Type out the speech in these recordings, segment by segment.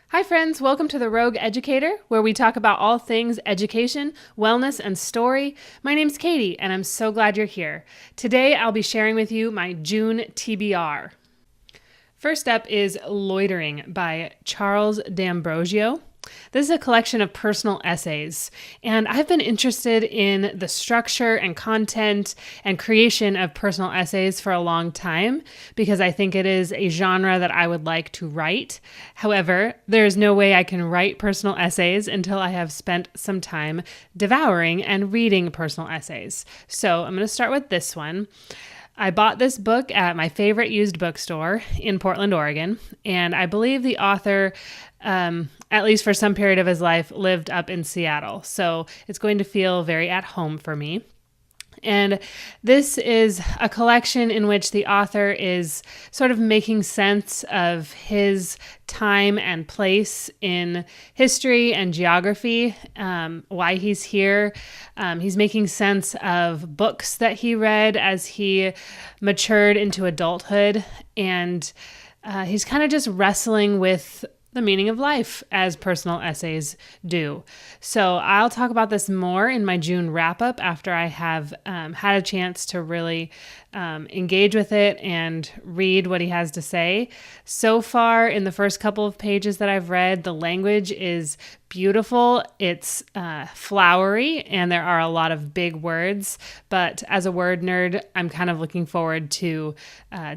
Hi friends, welcome to The Rogue Educator, where we talk about all things education, wellness, and story. My name's Katie, and I'm so glad you're here. Today I'll be sharing with you my June TBR. First up is Loitering by Charles D'Ambrosio. This is a collection of personal essays, and I've been interested in the structure and content and creation of personal essays for a long time because I think it is a genre that I would like to write. However, there's no way I can write personal essays until I have spent some time devouring and reading personal essays. So I'm going to start with this one. I bought this book at my favorite used bookstore in Portland, Oregon, and I believe the author, at least for some period of his life, lived up in Seattle. So it's going to feel very at home for me. And this is a collection in which the author is sort of making sense of his time and place in history and geography, why he's here. He's making sense of books that he read as he matured into adulthood. And he's kind of just wrestling with the meaning of life, as personal essays do. So I'll talk about this more in my June wrap-up after I have had a chance to really engage with it and read what he has to say. So far, in the first couple of pages that I've read, the language is beautiful. It's flowery, and there are a lot of big words. But as a word nerd, I'm kind of looking forward to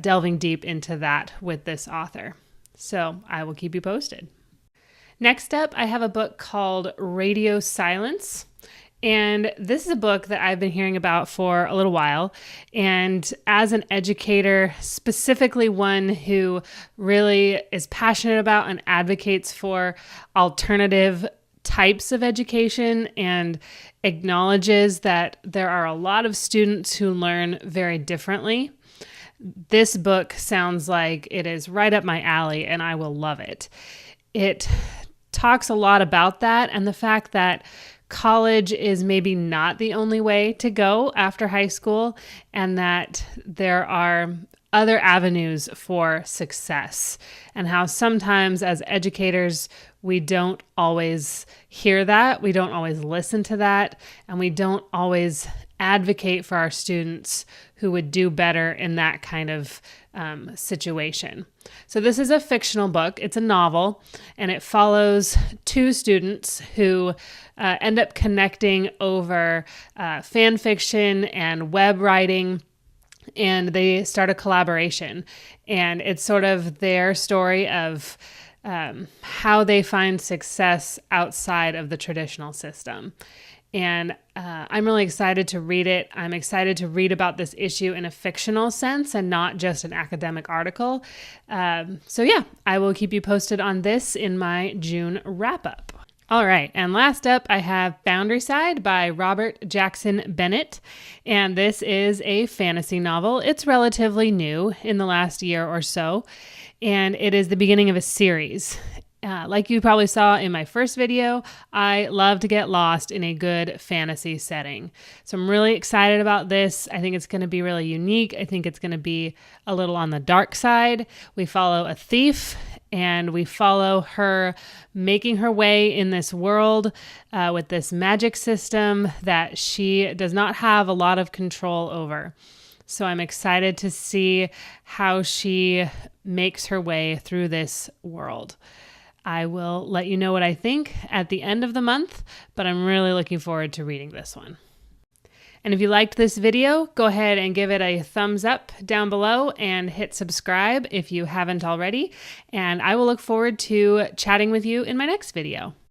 delving deep into that with this author. So I will keep you posted. Next up, I have a book called Radio Silence. And this is a book that I've been hearing about for a little while. And as an educator, specifically one who really is passionate about and advocates for alternative types of education and acknowledges that there are a lot of students who learn very differently, this book sounds like it is right up my alley, and I will love it. It talks a lot about that and the fact that college is maybe not the only way to go after high school, and that there are other avenues for success, and how sometimes as educators, we don't always hear that, we don't always listen to that, and we don't always advocate for our students who would do better in that kind of situation. So this is a fictional book. It's a novel, and it follows two students who end up connecting over fan fiction and web writing, and they start a collaboration. And it's sort of their story of how they find success outside of the traditional system. And I'm really excited to read it. I'm excited to read about this issue in a fictional sense and not just an academic article. So yeah, I will keep you posted on this in my June wrap-up. All right, and last up, I have Boundary Side by Robert Jackson Bennett, and this is a fantasy novel. It's relatively new in the last year or so, and it is the beginning of a series. Like you probably saw in my first video, I love to get lost in a good fantasy setting. So I'm really excited about this. I think it's going to be really unique. I think it's going to be a little on the dark side. We follow a thief, and we follow her making her way in this world with this magic system that she does not have a lot of control over. So I'm excited to see how she makes her way through this world. I will let you know what I think at the end of the month, but I'm really looking forward to reading this one. And if you liked this video, go ahead and give it a thumbs up down below and hit subscribe if you haven't already. And I will look forward to chatting with you in my next video.